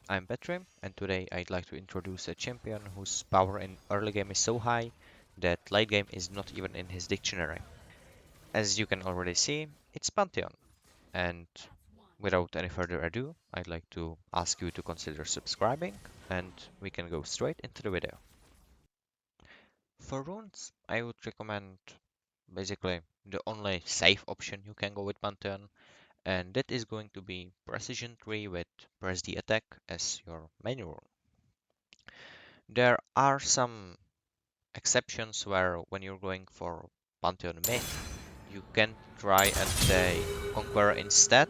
I'm Petrim, and today I'd like to introduce a champion whose power in early game is so high that late game is not even in his dictionary. As you can already see, it's Pantheon, and without any further ado, I'd like to ask you to consider subscribing, and we can go straight into the video. For runes, I would recommend basically the only safe option you can go with Pantheon, and that is going to be Precision 3 with Press the Attack as your main rune. There are some exceptions where when you're going for Pantheon main, you can try and say Conqueror instead,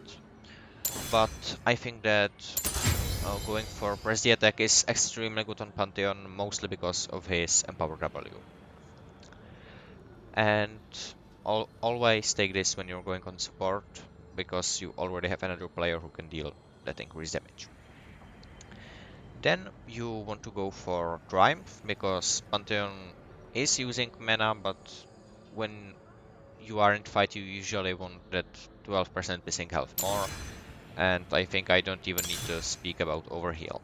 but I think that going for Press the Attack is extremely good on Pantheon, mostly because of his Empower W. And always take this when you're going on support, because you already have another player who can deal that increased damage. Then you want to go for Triumph, because Pantheon is using mana, but when you are in fight, you usually want that 12% missing health more, and I think I don't even need to speak about overheal.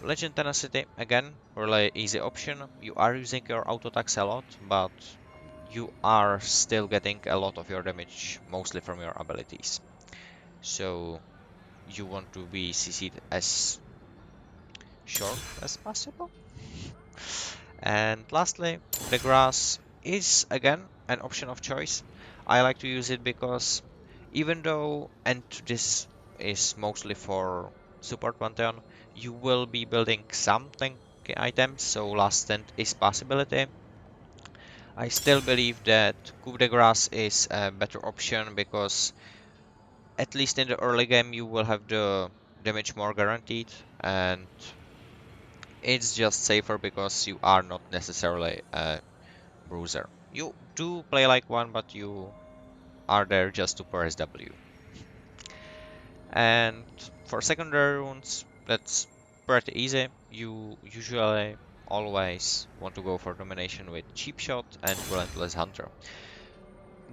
Legend Tenacity, again, really easy option. You are using your auto attacks a lot, but you are still getting a lot of your damage, mostly from your abilities. So you want to be CC'd as short as possible. And lastly, the grass is again an option of choice. I like to use it because even though, and this is mostly for support Pantheon, you will be building some tank items, so last stand is possibility. I still believe that Coup de Grace is a better option because at least in the early game you will have the damage more guaranteed, and it's just safer because you are not necessarily a bruiser. You do play like one, but you are there just to press W. And for secondary runes, that's pretty easy. You usually always want to go for domination with Cheap Shot and Relentless Hunter.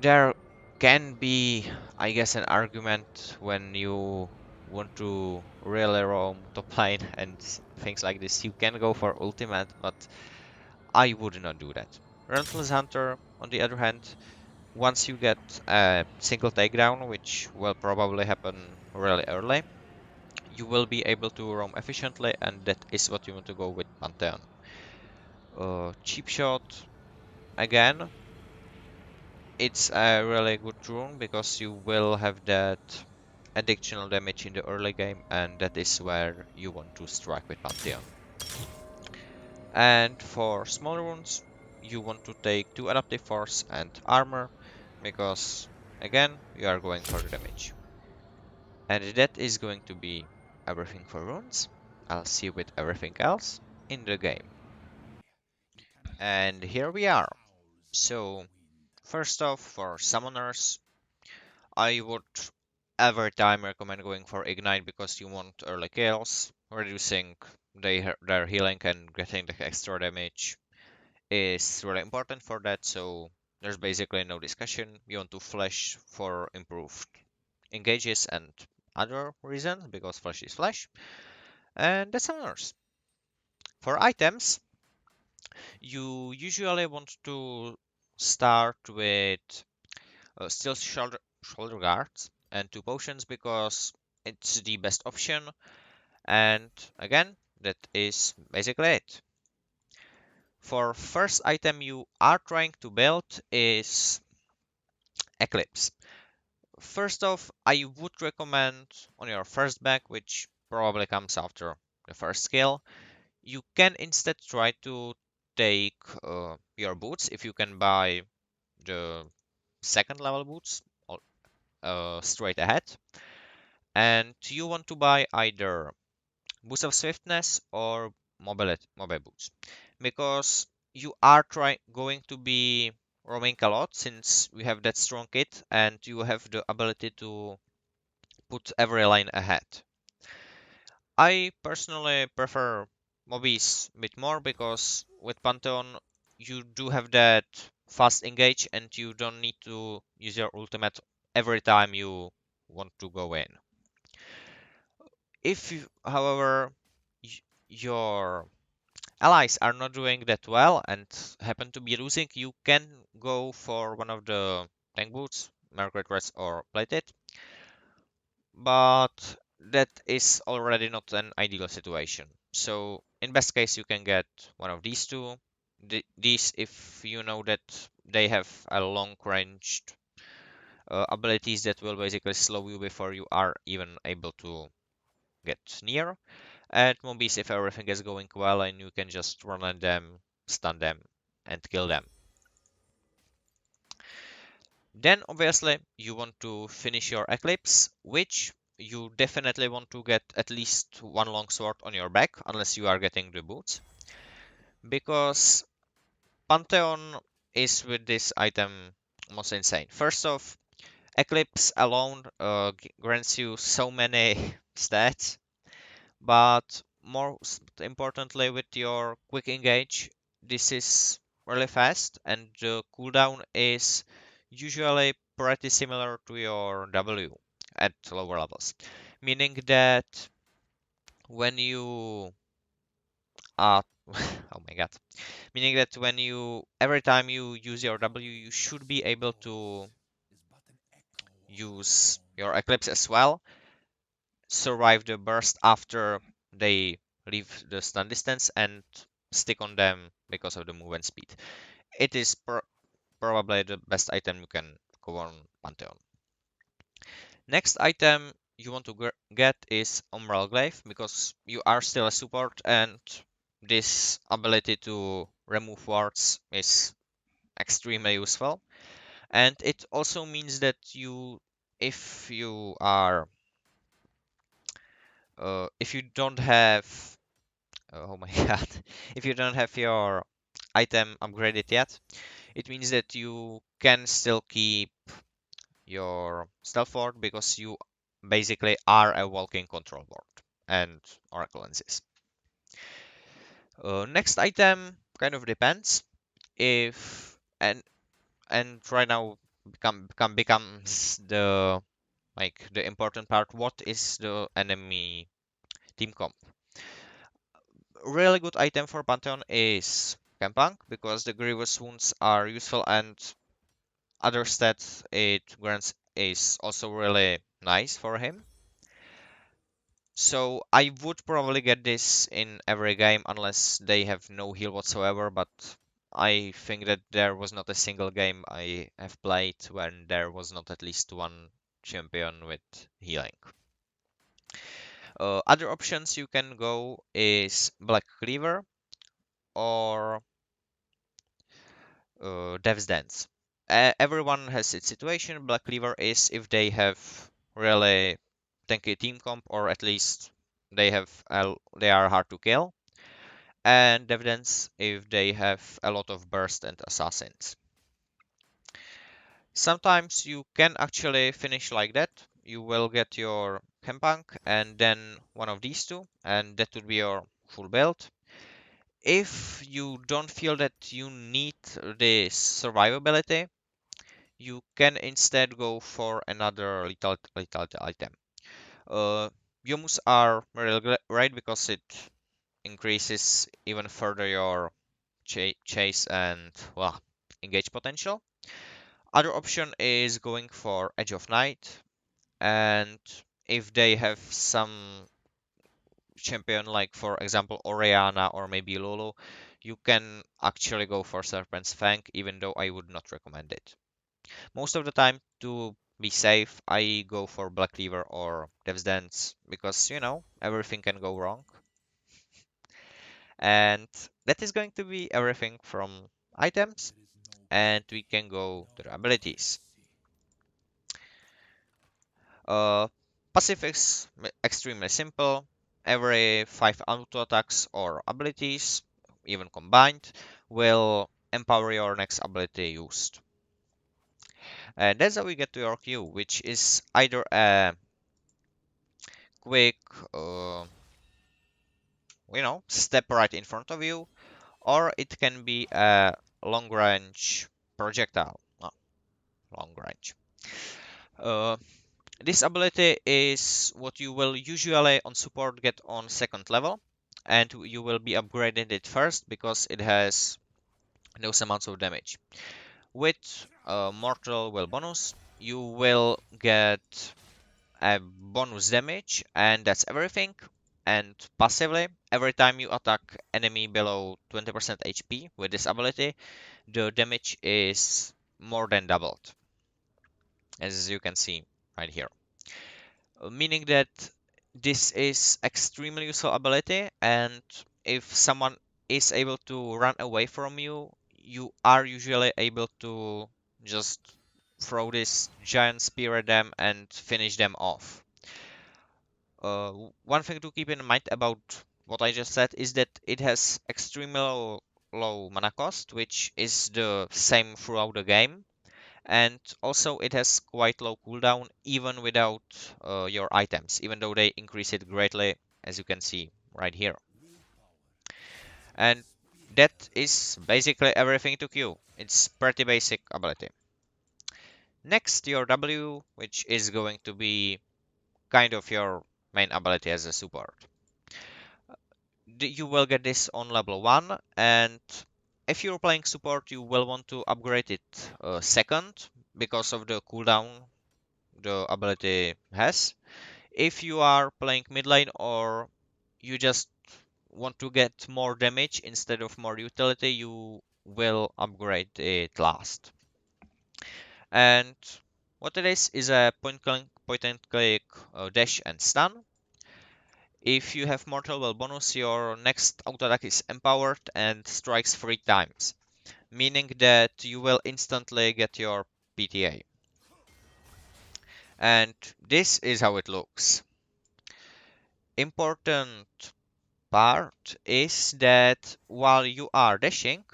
There can be, I guess, an argument when you want to really roam top lane and things like this. You can go for ultimate, but I would not do that. Relentless Hunter, on the other hand, once you get a single takedown, which will probably happen really early, you will be able to roam efficiently, and that is what you want to go with Pantheon. Cheap Shot, again, it's a really good rune because you will have that additional damage in the early game, and that is where you want to strike with Pantheon. And for small runes, you want to take 2 Adaptive Force and Armor, because again, you are going for the damage. And that is going to be everything for runes. I'll see you with everything else in the game. And here we are. So, first off, for summoners, I would every time recommend going for Ignite because you want early kills, reducing their healing and getting the extra damage is really important for that, so there's basically no discussion. You want to flash for improved engages and other reasons because flash is flash. And that's summoners. For items, you usually want to start with steel shoulder guards and 2 potions because it's the best option. And again, that is basically it. For first item you are trying to build is Eclipse. First off, I would recommend on your first back, which probably comes after the first skill, you can instead try to take your boots if you can buy the second level boots straight ahead. And you want to buy either boost of swiftness or mobile boots because you are going to be roaming a lot since we have that strong kit and you have the ability to put every line ahead. I personally prefer Mobis a bit more because with Pantheon you do have that fast engage and you don't need to use your ultimate every time you want to go in. If you, however, your allies are not doing that well and happen to be losing, you can go for one of the tank boots, Margaret Rest or Plate It, but that is already not an ideal situation. So in best case, you can get one of these two. These, if you know that they have a long ranged abilities that will basically slow you before you are even able to get near. And Mobis if everything is going well and you can just run at them, stun them, and kill them. Then obviously you want to finish your Eclipse, which you definitely want to get at least one longsword on your back, unless you are getting the boots. Because Pantheon is with this item most insane. First off, Eclipse alone grants you so many stats, but more importantly, with your quick engage, this is really fast, and the cooldown is usually pretty similar to your W at lower levels. Meaning that when you are oh my god, meaning that when you every time you use your W, you should be able to use your Eclipse as well, survive the burst after they leave the stun distance, and stick on them because of the movement speed. It is probably the best item you can go on Pantheon. Next item you want to get is Umbral Glaive, because you are still a support and this ability to remove wards is extremely useful. And it also means that if you are, if you don't have, oh my god, if you don't have your item upgraded yet, it means that you can still keep your stealth ward because you basically are a walking control board and oracle lenses. Next item kind of depends if and right now becomes the the important part. What is the enemy team comp? Really good item for Pantheon is Campunk because the Grievous wounds are useful, and other stats it grants is also really nice for him. So I would probably get this in every game unless they have no heal whatsoever, but I think that there was not a single game I have played when there was not at least one champion with healing. Other options you can go is Black Cleaver or Dev's Dance. Everyone has its situation. Black Cleaver is if they have really tanky team comp, or at least they are hard to kill. And Dev Dance if they have a lot of burst and assassins. Sometimes you can actually finish like that. You will get your Hempunk and then one of these two, and that would be your full build. If you don't feel that you need this survivability, you can instead go for another lethal item. Uh, Yomus are really great because it increases even further your chase and, well, engage potential. Other option is going for Edge of Night, and if they have some champion like for example Oriana or maybe Lolo, you can actually go for Serpent's Fang, even though I would not recommend it. Most of the time, to be safe, I go for Black Cleaver or Dev's Dance because, everything can go wrong. And that is going to be everything from items, and we can go to the abilities. Uh, Passive is extremely simple. Every 5 auto attacks or abilities, even combined, will empower your next ability used. And that's how we get to your Q, which is either a quick, uh, step right in front of you, or it can be a long range projectile. No, long range. Uh, This ability is what you will usually on support get on second level, and you will be upgrading it first because it has those amounts of damage. With mortal will bonus, you will get a bonus damage, and that's everything. And passively, every time you attack enemy below 20% HP with this ability, the damage is more than doubled, as you can see right here. Meaning that this is extremely useful ability, and if someone is able to run away from you, you are usually able to just throw this giant spear at them and finish them off. One thing to keep in mind about what I just said is that it has extremely low mana cost, which is the same throughout the game, and also it has quite low cooldown even without your items, even though they increase it greatly, as you can see right here. And that is basically everything to Q. It's pretty basic ability. Next, your W, which is going to be kind of your main ability as a support. You will get this on level 1, and if you're playing support, you will want to upgrade it second because of the cooldown the ability has. If you are playing mid lane or you just want to get more damage instead of more utility, you will upgrade it last. And what it is a point and click dash and stun. If you have mortal well bonus, your next auto attack is empowered and strikes 3 times, meaning that you will instantly get your PTA. And this is how it looks. Important part is that while you are dashing,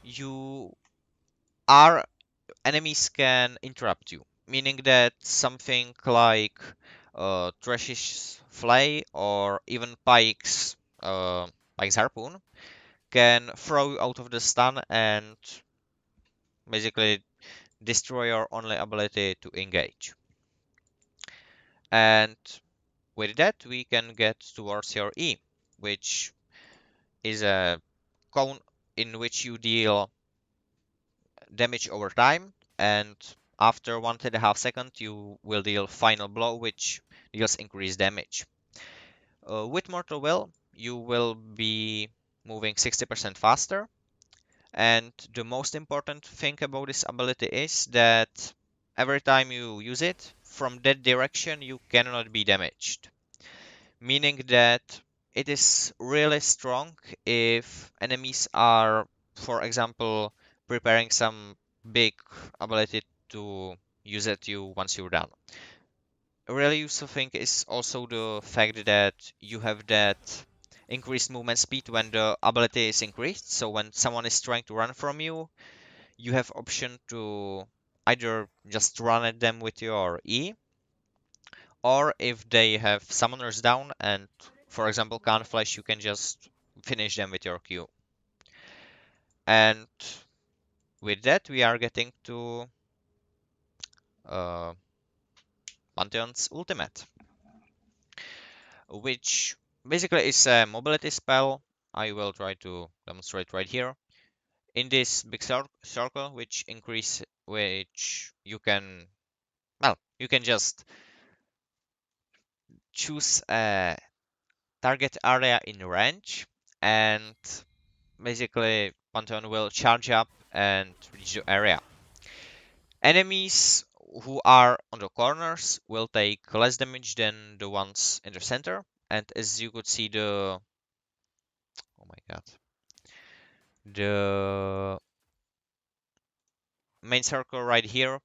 you are enemies can interrupt you, meaning that something like Trash's Flay or even Pike's Harpoon can throw you out of the stun and basically destroy your only ability to engage. And with that, we can get towards your E, which is a cone in which you deal damage over time, and after 1.5 seconds you will deal final blow, which deals increased damage. With Mortal Will, you will be moving 60% faster, and the most important thing about this ability is that every time you use it, from that direction you cannot be damaged. Meaning that it is really strong if enemies are, for example, preparing some big ability to use at you once you're done. A really useful thing is also the fact that you have that increased movement speed when the ability is increased. So when someone is trying to run from you, you have option to either just run at them with your E, or if they have summoners down and, for example, can't flash, you can just finish them with your Q. And with that, we are getting to uh, Pantheon's ultimate, which basically is a mobility spell. I will try to demonstrate right here. In this big circle, which you can, well, you can just choose a target area in range, and basically Pantheon will charge up and reach the area. Enemies who are on the corners will take less damage than the ones in the center, and as you could see oh my god, the main circle right here,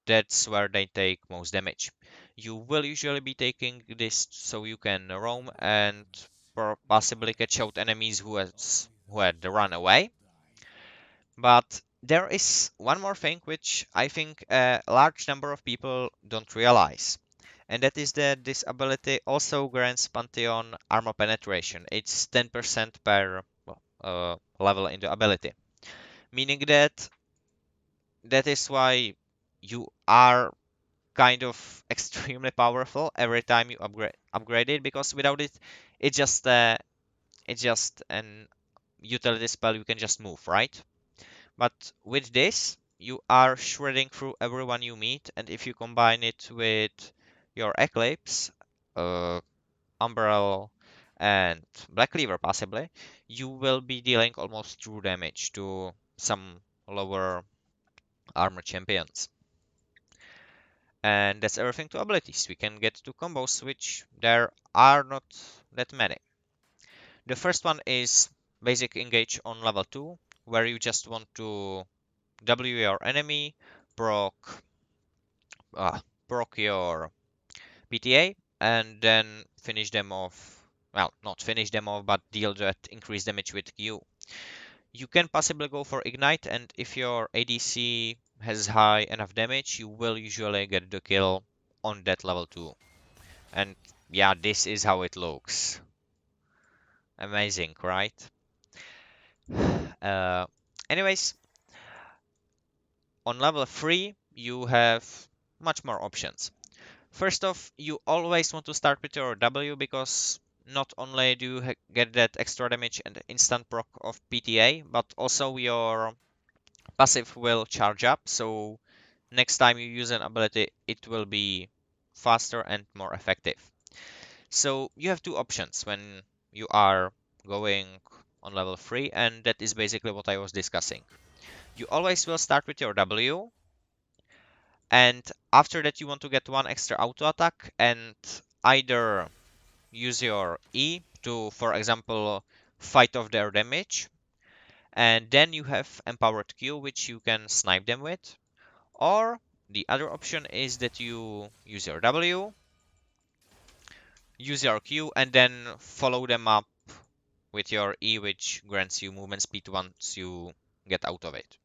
that's where they take most damage. You will usually be taking this so you can roam and possibly catch out enemies who had run away. But there is one more thing which I think a large number of people don't realize, and that is that this ability also grants Pantheon armor penetration. It's 10% per level in the ability, meaning that is why you are kind of extremely powerful every time you upgrade it, because without it, it's just an utility spell you can just move, right? But with this, you are shredding through everyone you meet, and if you combine it with your Eclipse, uh, Umbrella, and Black Cleaver possibly, you will be dealing almost true damage to some lower armor champions. And that's everything to abilities. We can get to combos, which there are not that many. The first one is basic engage on level 2, where you just want to W your enemy, proc, proc your PTA, and then finish them off. Well, not finish them off, but deal that increased damage with Q. You can possibly go for Ignite, and if your ADC has high enough damage, you will usually get the kill on that level 2. And yeah, this is how it looks. Amazing, right? Uh, Anyways, on level 3, you have much more options. First off, you always want to start with your W, because not only do you get that extra damage and instant proc of PTA, but also your passive will charge up, so next time you use an ability, it will be faster and more effective. So you have two options when you are going on level 3, and that is basically what I was discussing. You always will start with your W, and after that you want to get one extra auto attack and either use your E to, for example, fight off their damage, and then you have empowered Q, which you can snipe them with. Or the other option is that you use your W, use your Q, and then follow them up with your E, which grants you movement speed once you get out of it.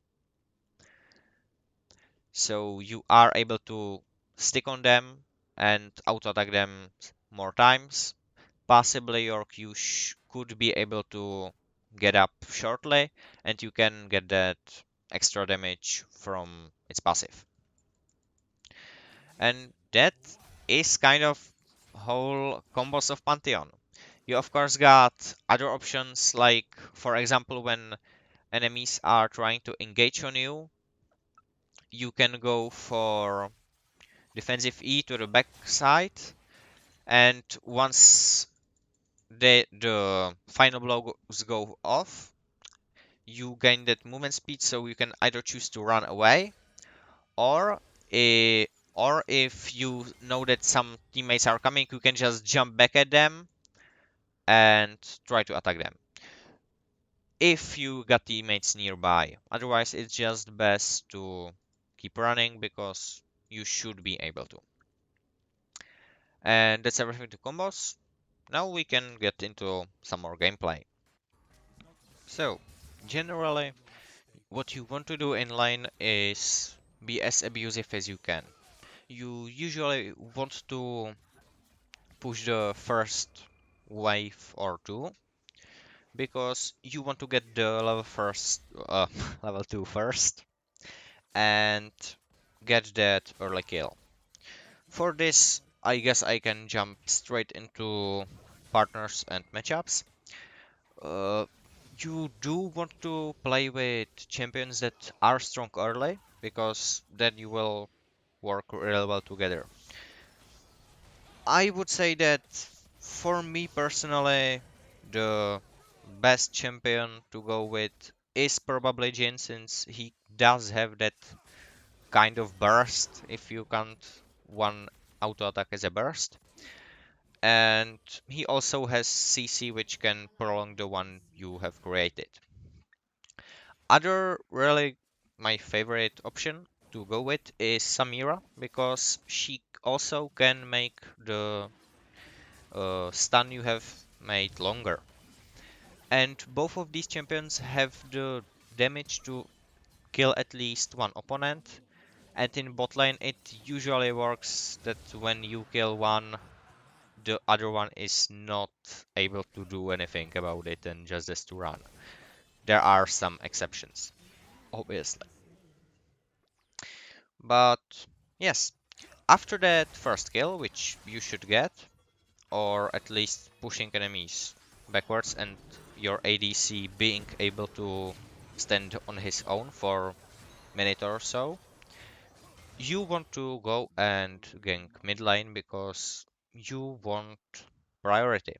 So you are able to stick on them and auto attack them more times. Possibly your Q could be able to get up shortly, and you can get that extra damage from its passive. And that is kind of whole combos of Pantheon. You of course got other options, like for example when enemies are trying to engage on you, you can go for defensive E to the back side, and once the final blows go off, you gain that movement speed, so you can either choose to run away, or or if you know that some teammates are coming, you can just jump back at them and try to attack them if you got teammates nearby. Otherwise, it's just best to keep running, because you should be able to. And that's everything to combos. Now we can get into some more gameplay. So, generally, what you want to do in lane is be as abusive as you can. You usually want to push the first wave or two, because you want to get the level 2 first, and get that early kill. For this, I guess I can jump straight into partners and matchups. Uh, you do want to play with champions that are strong early, because then you will work really well together. I would say that for me personally, the best champion to go with is probably Jin, since he does have that kind of burst, if you count one auto attack as a burst. And he also has CC, which can prolong the one you have created. Other really my favorite option to go with is Samira, because she also can make the stun you have made longer. And both of these champions have the damage to kill at least one opponent. And in bot lane, it usually works that when you kill one, the other one is not able to do anything about it and just has to run. There are some exceptions, obviously. But yes, After that first kill, which you should get, or at least pushing enemies backwards and your ADC being able to stand on his own for a minute or so, you want to go and gank mid lane because you want priority.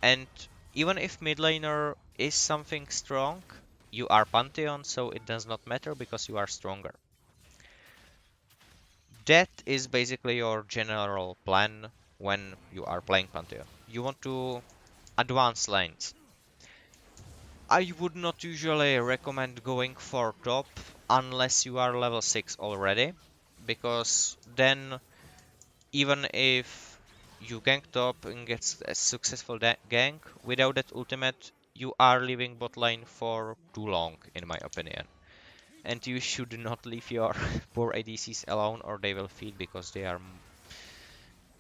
And even if mid laner is something strong, you are Pantheon, so it does not matter because you are stronger. That is basically your general plan when you are playing Pantheon. You want to advance lanes. I would not usually recommend going for top unless you are level 6 already, because then even if you gank top and get a successful gank, without that ultimate, you are leaving bot lane for too long, in my opinion. And you should not leave your poor ADCs alone or they will feed because they are...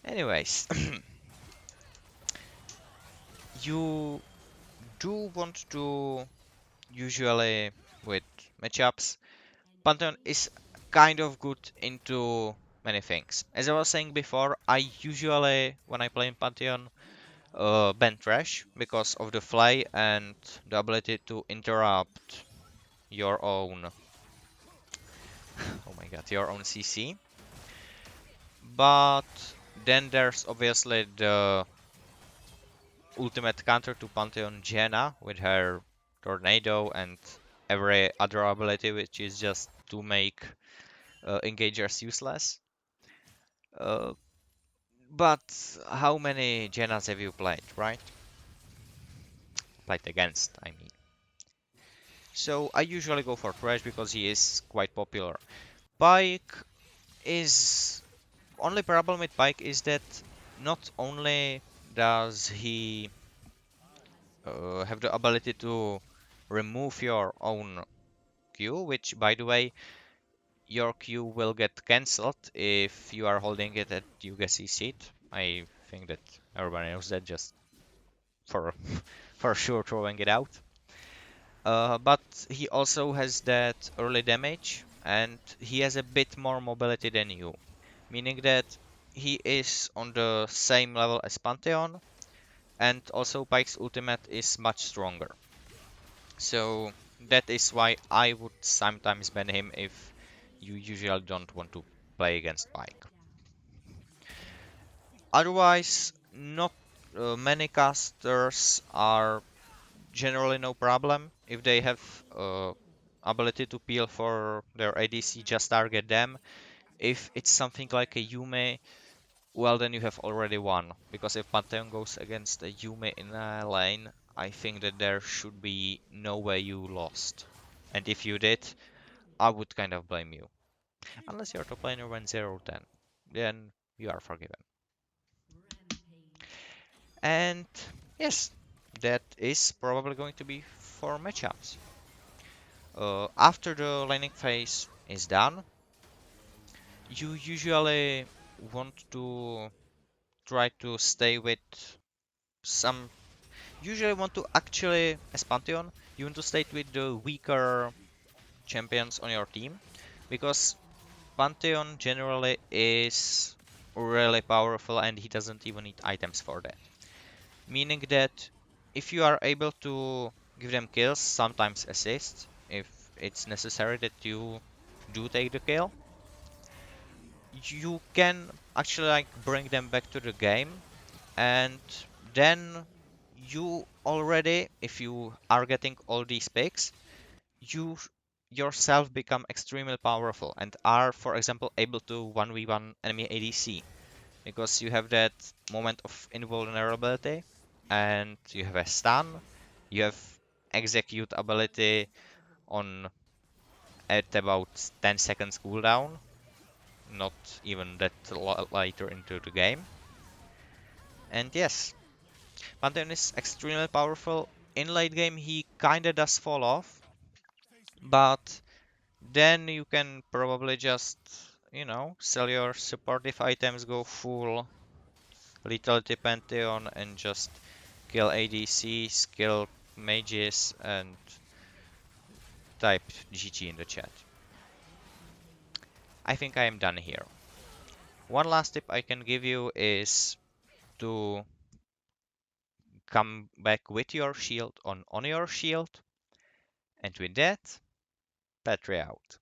Anyways, you do want to usually with matchups, Pantheon is kind of good into many things. As I was saying before, I usually, when I play in Pantheon, ban Trash because of the fly and the ability to interrupt your own, oh my god, your own CC. But then there's obviously the ultimate counter to Pantheon Jaina with her Tornado and every other ability, which is just to make engagers useless. Uh, but how many Jainas have you played, right? Played against, I mean. So I usually go for Thresh because he is quite popular. Pike is... Only problem with Pike is that not only does he have the ability to remove your own Q, which by the way, your Q will get cancelled if you are holding it at Yuga's seat. I think that everybody knows that, just for for sure throwing it out. But he also has that early damage and he has a bit more mobility than you, meaning that he is on the same level as Pantheon, and also Pike's ultimate is much stronger. So that is why I would sometimes ban him if you usually don't want to play against Pike. Otherwise, not many casters are generally no problem. If they have ability to peel for their ADC, just target them. If it's something like a Yume, well then you have already won. Because if Pantheon goes against a Yume in a lane, I think that there should be no way you lost. And if you did, I would kind of blame you. Unless your top laner went 0-10, then you are forgiven. And yes, that is probably going to be for matchups. After the laning phase is done, you usually want to try to stay with some... Usually want to actually, as Pantheon, you want to stay with the weaker champions on your team, because Pantheon generally is really powerful and he doesn't even need items for that. Meaning that if you are able to give them kills, sometimes assists, if it's necessary that you do take the kill, you can actually like bring them back to the game, and then you already, if you are getting all these picks, you yourself become extremely powerful and are, for example, able to 1v1 enemy ADC because you have that moment of invulnerability and you have a stun, you have execute ability on at about 10 seconds cooldown, not even that later into the game. And yes, Pantheon is extremely powerful. In late game he kinda does fall off, but then you can probably just, sell your supportive items, go full Lethality Pantheon and just kill ADCs, kill mages, and type GG in the chat. I think I am done here. One last tip I can give you is to come back with your shield on your shield. And with that, battery out.